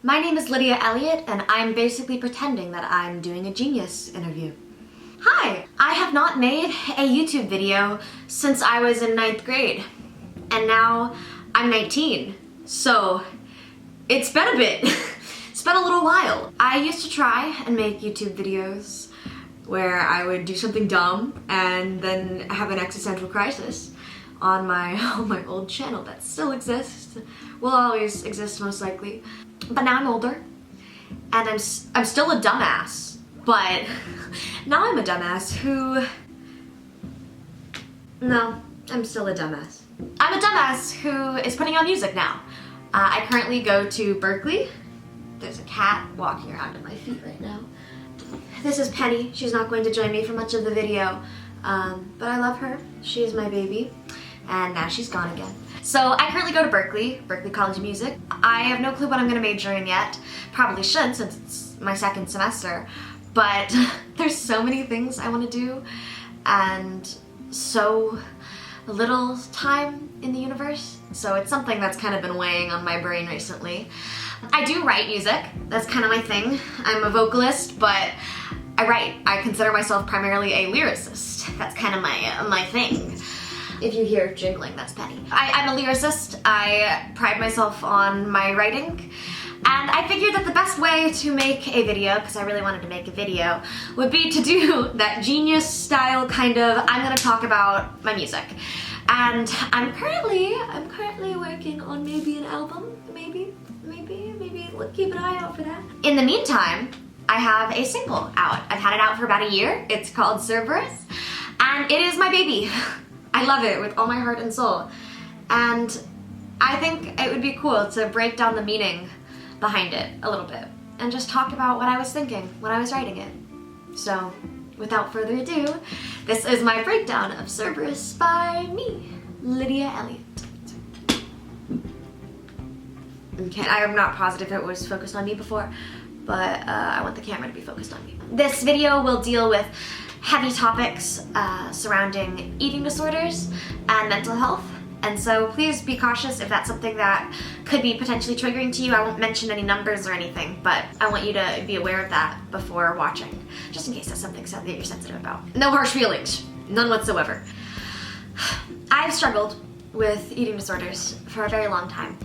My name is Lydia Elliott, and I'm basically pretending that I'm doing a genius interview. Hi! I have not made a YouTube video since I was in 9th grade, and now I'm 19, so it's been a bit. It's been a little while. I used to try and make YouTube videos where I would do something dumb and then have an existential crisis on my old channel that still exists, will always exist most likely. But now I'm older, and I'm still a dumbass, but now I'm a dumbass who... No, I'm still a dumbass. I'm a dumbass who is putting out music now. I currently go to Berkeley. There's a cat walking around at my feet right now. This is Penny. She's not going to join me for much of the video, but I love her. She is my baby, and now she's gone again. So I currently go to Berkeley College of Music. I have no clue what I'm gonna major in yet. Probably should, since it's my second semester, but there's so many things I wanna do, and so little time in the universe. So it's something that's kind of been weighing on my brain recently. I do write music. That's kind of my thing. I'm a vocalist, but I write. I consider myself primarily a lyricist. That's kind of my thing. If you hear jingling, that's Penny. I'm a lyricist. I pride myself on my writing, and I figured that the best way to make a video, because I really wanted to make a video, would be to do that genius style kind of, I'm gonna talk about my music. And I'm currently working on maybe an album, maybe, keep an eye out for that. In the meantime, I have a single out. I've had it out for about a year. It's called Cerberus, and it is my baby. I love it with all my heart and soul. And I think it would be cool to break down the meaning behind it a little bit and just talk about what I was thinking when I was writing it. So, without further ado, this is my breakdown of Cerberus by me, Lydia Elliott. Okay, I am not positive it was focused on me before, but I want the camera to be focused on me. This video will deal with heavy topics surrounding eating disorders and mental health, and so please be cautious if that's something that could be potentially triggering to you. I won't mention any numbers or anything, but I want you to be aware of that before watching, just in case that's something that you're sensitive about. No harsh feelings, none whatsoever. I've struggled with eating disorders for a very long time.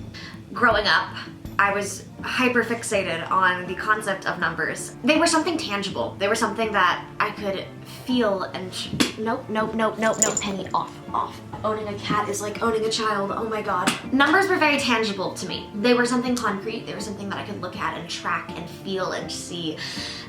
Growing up, I was hyper-fixated on the concept of numbers. They were something tangible. They were something that I could feel and nope, Penny, off. Owning a cat is like owning a child, oh my god. Numbers were very tangible to me. They were something concrete. They were something that I could look at and track and feel and see.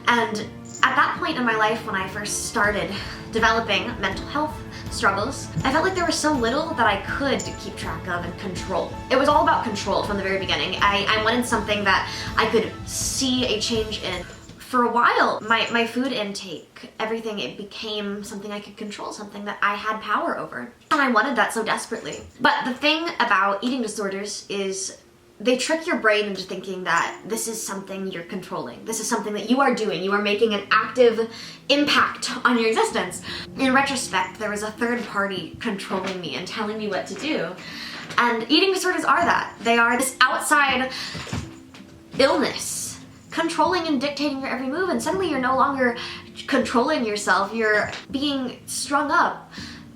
And at that point in my life, when I first started developing mental health struggles, I felt like there was so little that I could keep track of and control. It was all about control from the very beginning. I wanted something that I could see a change in. For a while, my food intake, everything, it became something I could control, something that I had power over. And I wanted that so desperately. But the thing about eating disorders is they trick your brain into thinking that this is something you're controlling. This is something that you are doing. You are making an active impact on your existence. In retrospect, there was a third party controlling me and telling me what to do. And eating disorders are that. They are this outside illness, controlling and dictating your every move, and suddenly you're no longer controlling yourself. You're being strung up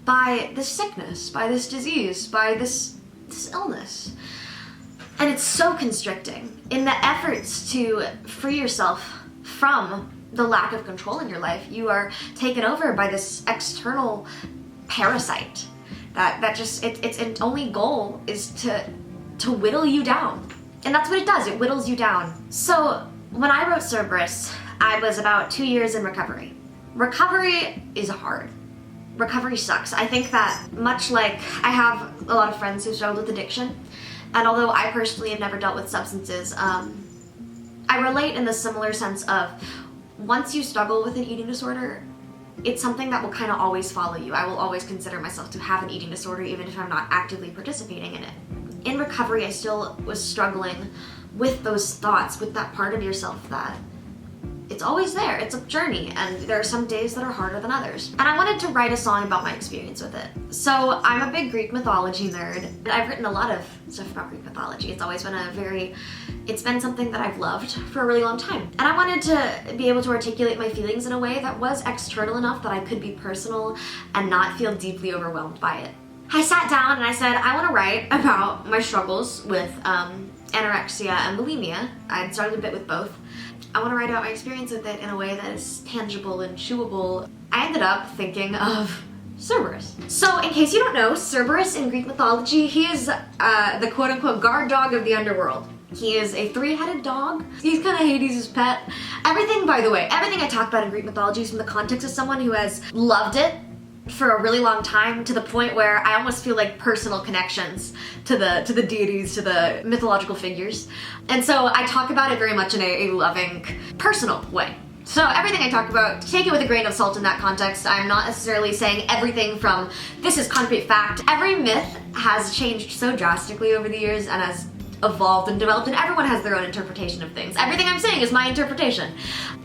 by this sickness, by this disease, by this illness. And it's so constricting. In the efforts to free yourself from the lack of control in your life, you are taken over by this external parasite that just, its only goal is to whittle you down. And that's what it does, it whittles you down. So when I wrote Cerberus, I was about 2 years in recovery. Recovery is hard. Recovery sucks. I think that much like I have a lot of friends who struggle with addiction, and although I personally have never dealt with substances, I relate in the similar sense of once you struggle with an eating disorder, it's something that will kind of always follow you. I will always consider myself to have an eating disorder even if I'm not actively participating in it. In recovery, I still was struggling with those thoughts, with that part of yourself that It's always there. It's a journey, and there are some days that are harder than others. And I wanted to write a song about my experience with it. So I'm a big Greek mythology nerd. I've written a lot of stuff about Greek mythology. It's always been it's been something that I've loved for a really long time. And I wanted to be able to articulate my feelings in a way that was external enough that I could be personal and not feel deeply overwhelmed by it. I sat down and I said, I want to write about my struggles with anorexia and bulimia. I'd started a bit with both. I want to write out my experience with it in a way that is tangible and chewable. I ended up thinking of Cerberus. So in case you don't know, Cerberus in Greek mythology, he is the quote-unquote guard dog of the underworld. He is a three-headed dog. He's kind of Hades' pet. Everything, by the way, everything I talk about in Greek mythology is from the context of someone who has loved it for a really long time, to the point where I almost feel like personal connections to the deities, to the mythological figures. And so I talk about it very much in a loving, personal way. So everything I talk about, take it with a grain of salt in that context. I'm not necessarily saying everything from this is concrete fact. Every myth has changed so drastically over the years and has evolved and developed, and everyone has their own interpretation of things. Everything I'm saying is my interpretation.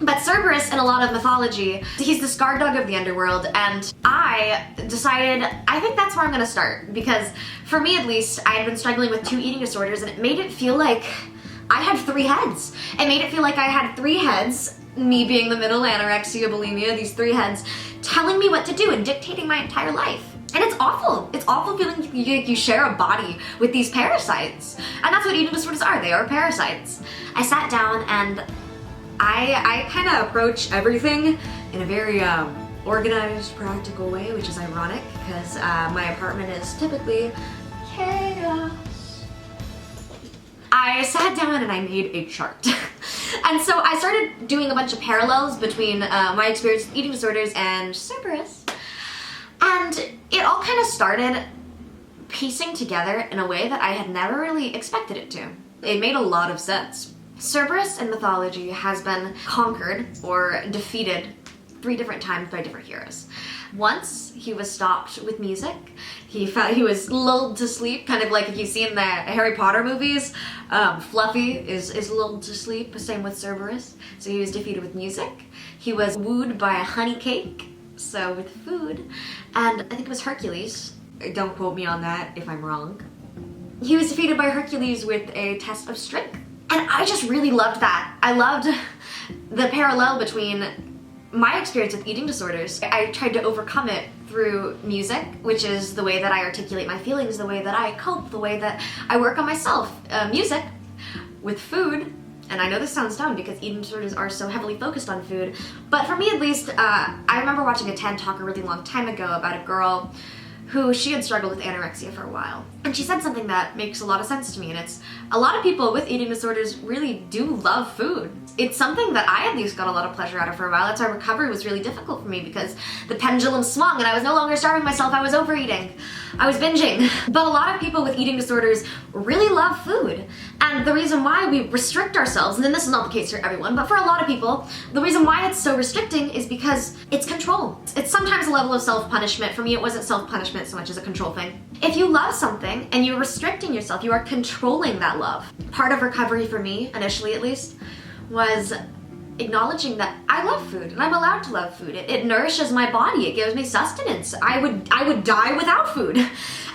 But Cerberus, in a lot of mythology, he's this guard dog of the underworld, and I decided, I think that's where I'm gonna start, because for me at least, I had been struggling with 2 eating disorders, and it made it feel like I had 3 heads. It made it feel like I had 3 heads, me being the middle, anorexia, bulimia, these 3 heads, telling me what to do and dictating my entire life. And it's awful. It's awful feeling like you share a body with these parasites. And that's what eating disorders are. They are parasites. I sat down and I kind of approach everything in a very organized, practical way, which is ironic because my apartment is typically chaos. I sat down and I made a chart. And so I started doing a bunch of parallels between my experience with eating disorders and Cerberus. And it all kind of started piecing together in a way that I had never really expected it to. It made a lot of sense. Cerberus in mythology has been conquered or defeated 3 different times by different heroes. Once, he was stopped with music. He was lulled to sleep, kind of like if you see in the Harry Potter movies. Fluffy is lulled to sleep, same with Cerberus. So he was defeated with music. He was wooed by a honey cake. So with food, and I think it was Hercules. Don't quote me on that if I'm wrong. He was defeated by Hercules with a test of strength. And I just really loved that. I loved the parallel between my experience with eating disorders. I tried to overcome it through music, which is the way that I articulate my feelings, the way that I cope, the way that I work on myself. Music with food. And I know this sounds dumb because eating disorders are so heavily focused on food, but for me at least, I remember watching a TED Talk a really long time ago about a girl who she had struggled with anorexia for a while. And she said something that makes a lot of sense to me, and it's a lot of people with eating disorders really do love food. It's something that I at least got a lot of pleasure out of for a while. That's why recovery was really difficult for me because the pendulum swung and I was no longer starving myself, I was overeating. I was binging. But a lot of people with eating disorders really love food. And the reason why we restrict ourselves, and then this is not the case for everyone, but for a lot of people, the reason why it's so restricting is because it's control. It's sometimes a level of self-punishment. For me, it wasn't self-punishment so much as a control thing. If you love something and you're restricting yourself, you are controlling that love. Part of recovery for me, initially at least, was acknowledging that I love food and I'm allowed to love food. It nourishes my body. It gives me sustenance. I would die without food.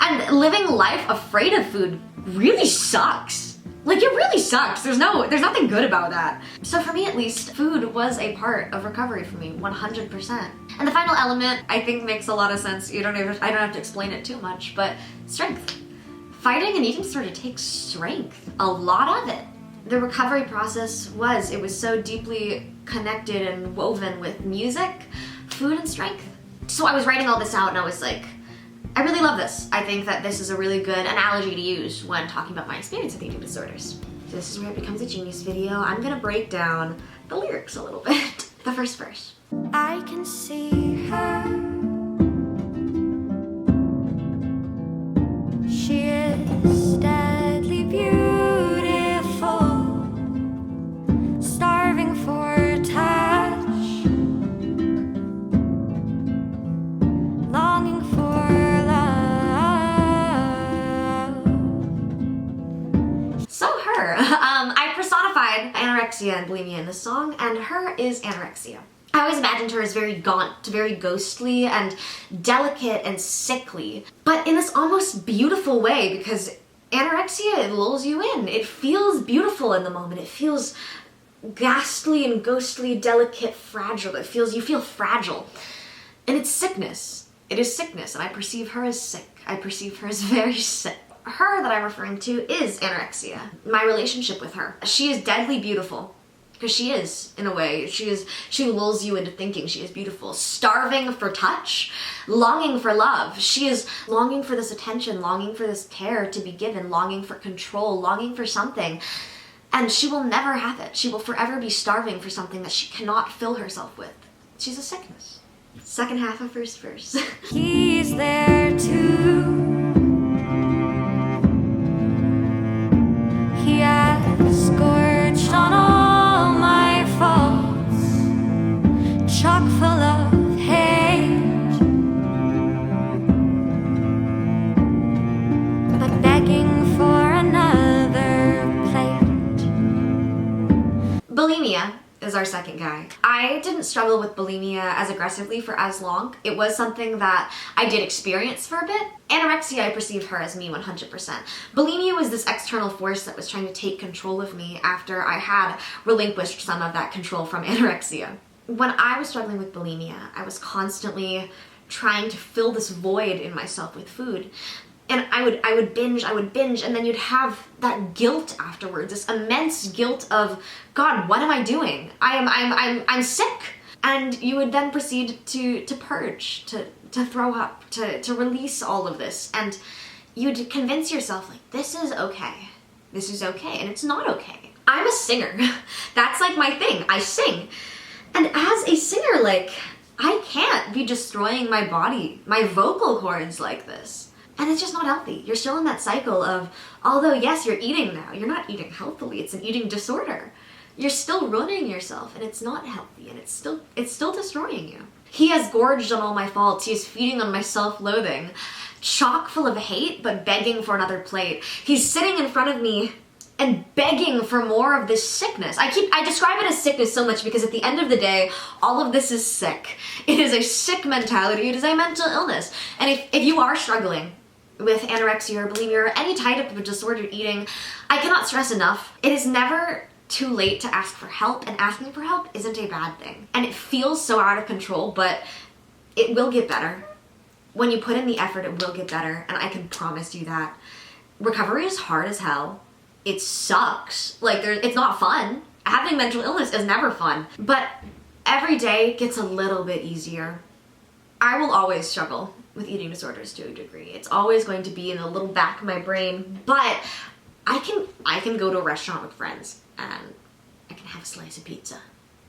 And living life afraid of food really sucks. Like, it really sucks. There's nothing good about that. So for me at least, food was a part of recovery for me, 100%. And the final element I think makes a lot of sense. I don't have to explain it too much, but strength. Fighting an eating disorder takes strength, a lot of it. The recovery process was so deeply connected and woven with music, food, and strength. So I was writing all this out and I was like, I really love this. I think that this is a really good analogy to use when talking about my experience with eating disorders. So this is where it becomes a genius video. I'm gonna break down the lyrics a little bit. The first verse. I can see her. She is deadly beautiful. Starving for touch. Longing for love. So her. I personified personified anorexia and bulimia in this song, and her is anorexia. I always imagined her as very gaunt, very ghostly, and delicate and sickly, but in this almost beautiful way, because anorexia, it lulls you in. It feels beautiful in the moment. It feels ghastly and ghostly, delicate, fragile. It feels, you feel fragile. And it's sickness. It is sickness, and I perceive her as sick. I perceive her as very sick. Her that I'm referring to is anorexia. My relationship with her. She is deadly beautiful. Because she is, in a way. She lulls you into thinking she is beautiful. Starving for touch, longing for love. She is longing for this attention, longing for this care to be given, longing for control, longing for something. And she will never have it. She will forever be starving for something that she cannot fill herself with. She's a sickness. Second half of first verse. He's there too. He has scourged on all my faults, chock full of hate, but begging for another plate. Bulimia is our second guy. I didn't struggle with bulimia as aggressively for as long. It was something that I did experience for a bit. Anorexia, I perceived her as me 100%. Bulimia was this external force that was trying to take control of me after I had relinquished some of that control from anorexia. When I was struggling with bulimia, I was constantly trying to fill this void in myself with food. And I would binge, and then you'd have that guilt afterwards, this immense guilt of, God, what am I doing? I'm sick. And you would then proceed to purge, to throw up, to release all of this. And you'd convince yourself, like, this is okay. This is okay, and it's not okay. I'm a singer. That's like my thing. I sing. And as a singer, like, I can't be destroying my body, my vocal cords like this. And it's just not healthy. You're still in that cycle of, although yes, you're eating now, you're not eating healthily, it's an eating disorder. You're still ruining yourself, and it's not healthy, and it's still destroying you. He has gorged on all my faults, he is feeding on my self-loathing, chock full of hate, but begging for another plate. He's sitting in front of me and begging for more of this sickness. I describe it as sickness so much because at the end of the day, all of this is sick. It is a sick mentality, it is a mental illness. And if you are struggling with anorexia or bulimia or any type of disordered eating, I cannot stress enough, it is never too late to ask for help, and asking for help isn't a bad thing. And it feels so out of control, but it will get better. When you put in the effort, it will get better, and I can promise you that. Recovery is hard as hell. It sucks. Like, it's not fun. Having mental illness is never fun, but every day gets a little bit easier. I will always struggle with eating disorders to a degree. It's always going to be in the little back of my brain, but I can go to a restaurant with friends and I can have a slice of pizza,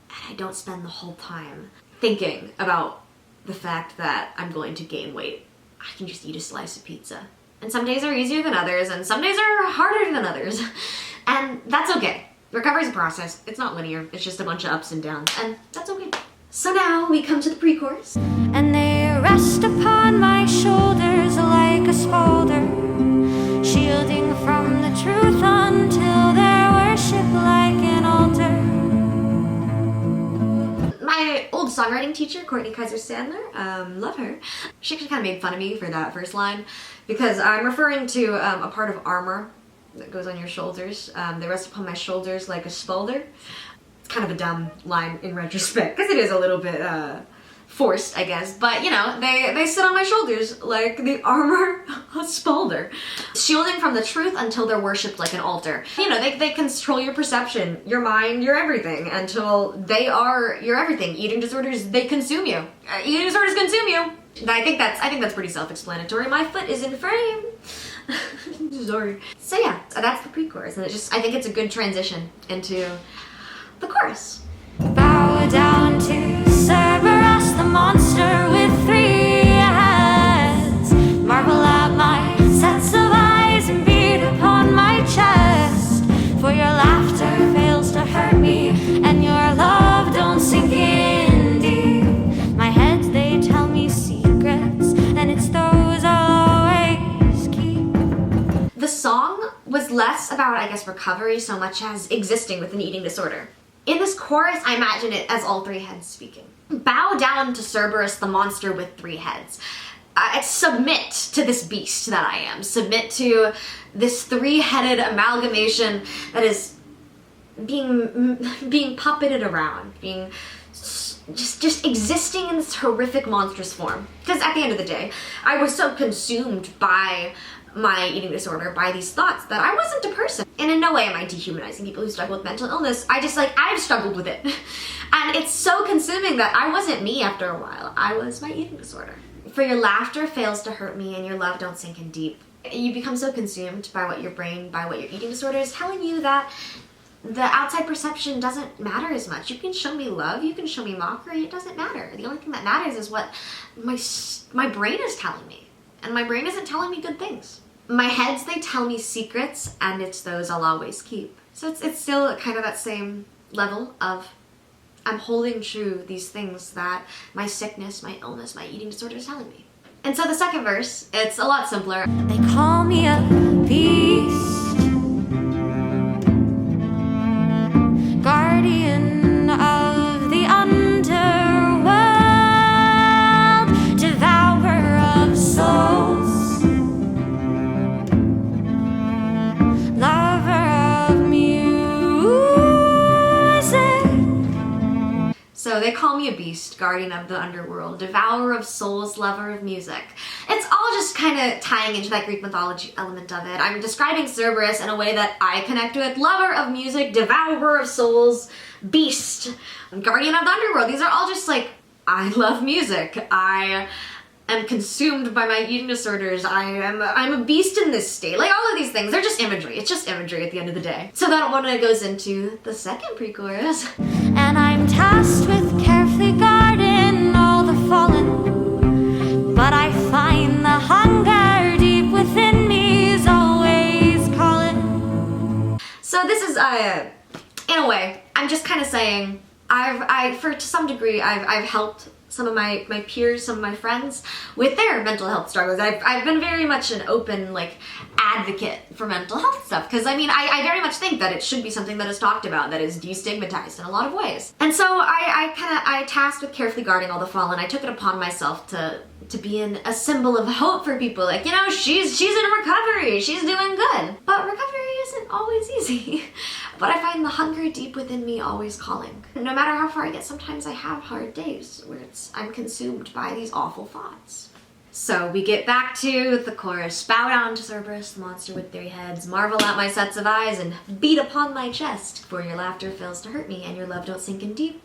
and I don't spend the whole time thinking about the fact that I'm going to gain weight. I can just eat a slice of pizza. And some days are easier than others, and some days are harder than others. And that's okay. Recovery is a process. It's not linear. It's just a bunch of ups and downs, and that's okay. So now we come to the pre-chorus. And they rest upon my shoulders like a spalder, shielding from the truth until their worship like an altar. My old songwriting teacher, Courtney Kaiser-Sandler, love her. She actually kind of made fun of me for that first line because I'm referring to a part of armor that goes on your shoulders. They rest upon my shoulders like a spalder. It's kind of a dumb line in retrospect because it is a little bit forced, I guess, but you know, they sit on my shoulders like the armor of Spalder, shielding from the truth until they're worshipped like an altar. You know, they control your perception, your mind, your everything until they are your everything. Eating disorders, they consume you. Eating disorders consume you. I think that's pretty self-explanatory. My foot is in frame. Sorry. So yeah, that's the pre-chorus, and I think it's a good transition into the chorus. Bow down to Cerberus, the monster with 3 heads. Marvel at my sets of eyes and beat upon my chest. For your laughter fails to hurt me, and your love don't sink in deep. My heads, they tell me secrets, and it's those I'll always keep. The song was less about, I guess, guess, recovery so much as existing with an eating disorder. In this chorus, I imagine it as all three heads speaking. Bow down to Cerberus, the monster with three heads. I submit to this beast that I am. Submit to this three-headed amalgamation that is being puppeted around, being just existing in this horrific monstrous form. Because at the end of the day, I was so consumed by my eating disorder, by these thoughts, that I wasn't a person. And in no way am I dehumanizing people who struggle with mental illness. I've struggled with it. And it's so consuming that I wasn't me after a while. I was my eating disorder. For your laughter fails to hurt me and your love don't sink in deep. You become so consumed by what your brain, by what your eating disorder is telling you, that the outside perception doesn't matter as much. You can show me love, you can show me mockery, it doesn't matter. The only thing that matters is what my brain is telling me. And my brain isn't telling me good things. My heads, they tell me secrets, and it's those I'll always keep. So it's still kind of that same level of I'm holding true these things that my sickness, my illness, my eating disorder is telling me. And so the second verse, it's a lot simpler. They call me a beast, guardian of the underworld, devourer of souls, lover of music. So they call me a beast, guardian of the underworld, devourer of souls, lover of music. It's all just kind of tying into that Greek mythology element of it. I'm describing Cerberus in a way that I connect with. Lover of music, devourer of souls, beast, guardian of the underworld. These are all just like, I love music. I am consumed by my eating disorders. I'm a beast in this state. Like, all of these things, they're just imagery. It's just imagery at the end of the day. So that one goes into the second pre-chorus. And I'm tasked with carefully guarding all the fallen, but I find the hunger deep within me is always calling. So this is, in a way, I'm just kind of saying, to some degree, I've helped some of my peers, some of my friends with their mental health struggles. I've been very much an open, like, advocate for mental health stuff, because I very much think that it should be something that is talked about, that is destigmatized in a lot of ways. And so I tasked with carefully guarding all the fallen. I took it upon myself to be a symbol of hope for people. Like, you know, she's in recovery, she's doing good. But recovery isn't always easy. But I find the hunger deep within me always calling. No matter how far I get, sometimes I have hard days where I'm consumed by these awful thoughts. So we get back to the chorus. Bow down to Cerberus, the monster with three heads. Marvel at my sets of eyes and beat upon my chest. For your laughter fails to hurt me and your love don't sink in deep.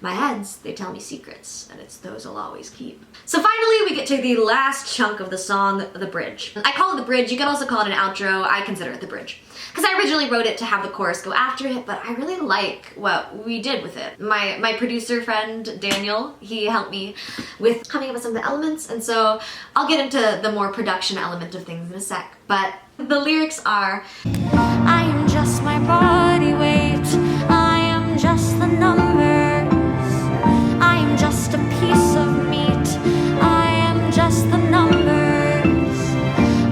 My heads, they tell me secrets, and it's those I'll always keep. So finally, we get to the last chunk of the song, the bridge. I call it the bridge. You can also call it an outro. I consider it the bridge. Because I originally wrote it to have the chorus go after it, but I really like what we did with it. My producer friend, Daniel, he helped me with coming up with some of the elements, and so I'll get into the more production element of things in a sec. But the lyrics are, I am just my body weight, I am just the numbers, I am just a piece of meat, I am just the numbers,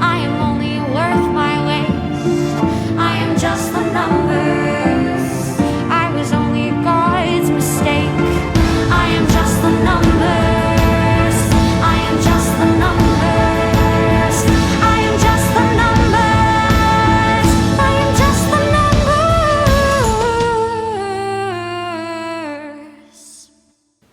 I am only worth my waste, I am just the numbers, I was only God's mistake, I am just the numbers, I am just the numbers, I am just the numbers, I am just the numbers.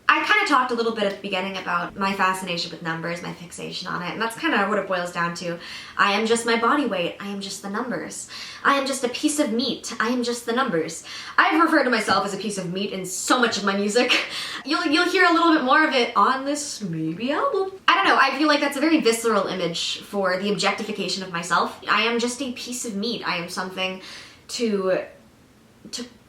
I kind of talked a little bit at the beginning about my fascination with numbers, my fixation on it, and that's kind of what it boils down to. I am just my body weight, I am just the numbers. I am just a piece of meat, I am just the numbers. I've referred to myself as a piece of meat in so much of my music. You'll hear a little bit more of it on this maybe album. I don't know, I feel like that's a very visceral image for the objectification of myself. I am just a piece of meat, I am something to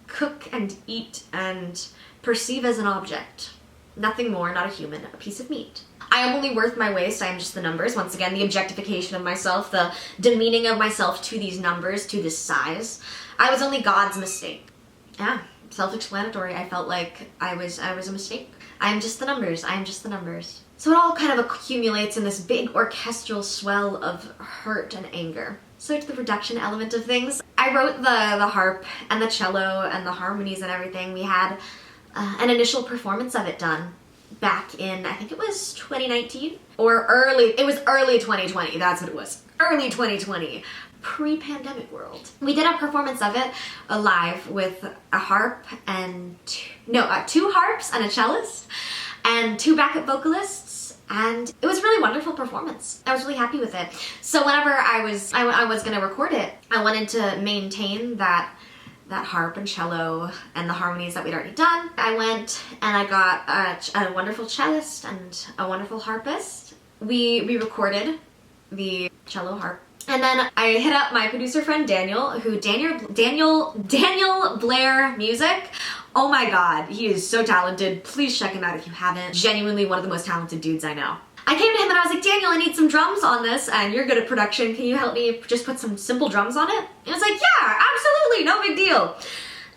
cook and eat and perceive as an object. Nothing more, not a human, a piece of meat. I am only worth my waste, I am just the numbers. Once again, the objectification of myself, the demeaning of myself to these numbers, to this size. I was only God's mistake. Yeah, self-explanatory. I felt like I was a mistake. I am just the numbers, I am just the numbers. So it all kind of accumulates in this big orchestral swell of hurt and anger. So to the production element of things, I wrote the harp and the cello and the harmonies and everything. We had an initial performance of it done back in, I think it was 2019 or early 2020. That's what it was. Early 2020. Pre-pandemic world. We did a performance of it live with a harp and two harps and a cellist and 2 backup vocalists, and it was a really wonderful performance. I was really happy with it. So whenever I was gonna record it, I wanted to maintain that harp and cello and the harmonies that we'd already done. I went and I got a wonderful cellist and a wonderful harpist. We recorded the cello harp. And then I hit up my producer friend Daniel, Daniel Blair Music. Oh my god, he is so talented. Please check him out if you haven't. Genuinely one of the most talented dudes I know. I came to him and I was like, Daniel, I need some drums on this, and you're good at production. Can you help me just put some simple drums on it? And he was like, yeah, absolutely, no big deal.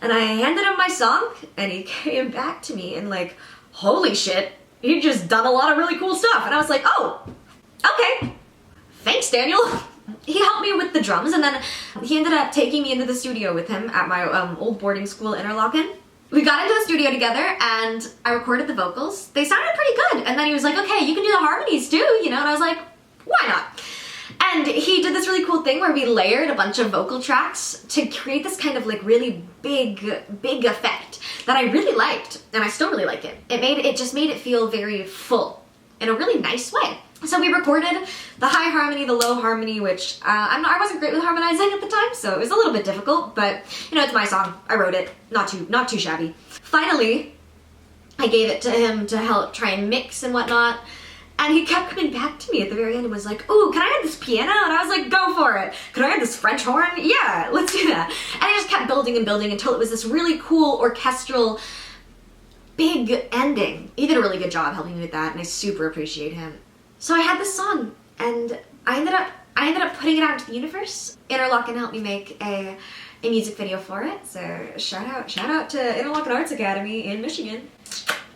And I handed him my song, and he came back to me and like, holy shit, he'd just done a lot of really cool stuff. And I was like, oh, okay, thanks, Daniel. He helped me with the drums, and then he ended up taking me into the studio with him at my old boarding school, Interlochen. We got into the studio together, and I recorded the vocals. They sounded pretty good, and then he was like, okay, you can do the harmonies too, you know, and I was like, why not? And he did this really cool thing where we layered a bunch of vocal tracks to create this kind of like really big effect that I really liked, and I still really like it. It just made it feel very full in a really nice way. So we recorded the high harmony, the low harmony, which I wasn't great with harmonizing at the time, so it was a little bit difficult, but you know, it's my song. I wrote it. Not too shabby. Finally, I gave it to him to help try and mix and whatnot, and he kept coming back to me at the very end and was like, ooh, can I add this piano? And I was like, go for it. Can I add this French horn? Yeah, let's do that. And I just kept building and building until it was this really cool orchestral big ending. He did a really good job helping me with that, and I super appreciate him. So I had this song, and I ended up putting it out into the universe. Interlochen helped me make a music video for it, so shout out to Interlochen Arts Academy in Michigan.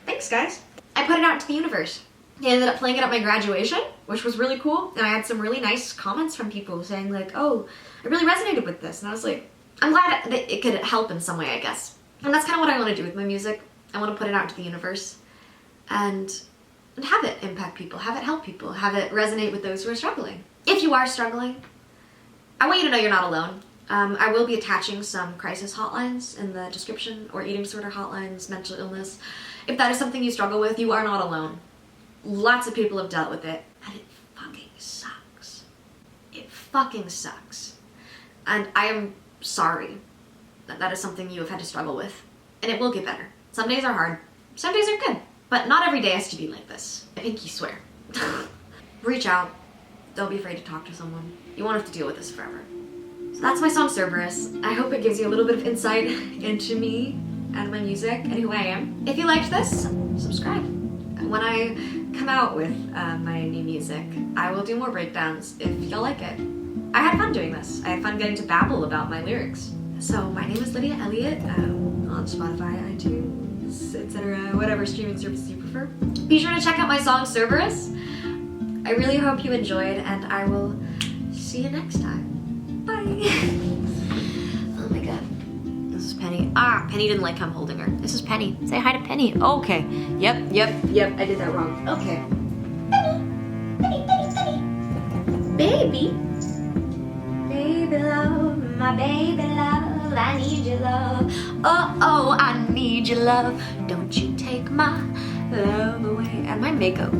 Thanks, guys. I put it out into the universe. He ended up playing it at my graduation, which was really cool, and I had some really nice comments from people saying like, oh, I really resonated with this, and I was like, I'm glad that it could help in some way, I guess. And that's kind of what I want to do with my music. I want to put it out into the universe, and have it impact people, have it help people, have it resonate with those who are struggling. If you are struggling, I want you to know you're not alone. I will be attaching some crisis hotlines in the description, or eating disorder hotlines, mental illness. If that is something you struggle with, you are not alone. Lots of people have dealt with it, and it fucking sucks. It fucking sucks. And I am sorry that that is something you have had to struggle with. And it will get better. Some days are hard, some days are good. But not every day has to be like this. I pinky swear. Reach out. Don't be afraid to talk to someone. You won't have to deal with this forever. So that's my song Cerberus. I hope it gives you a little bit of insight into me and my music and who I am. If you liked this, subscribe. When I come out with my new music, I will do more breakdowns if y'all like it. I had fun doing this. I had fun getting to babble about my lyrics. So my name is Lydia Elliott on Spotify, iTunes, etc., whatever streaming services you prefer. Be sure to check out my song Cerberus. I really hope you enjoyed, and I will see you next time. Bye. Oh my god. This is Penny. Penny didn't like how I'm holding her. This is Penny. Say hi to Penny. Okay. Yep. I did that wrong. Okay. Penny. Baby. Baby love, my baby love, I need your love. Oh, I need your love. Don't you take my love away. And my makeup.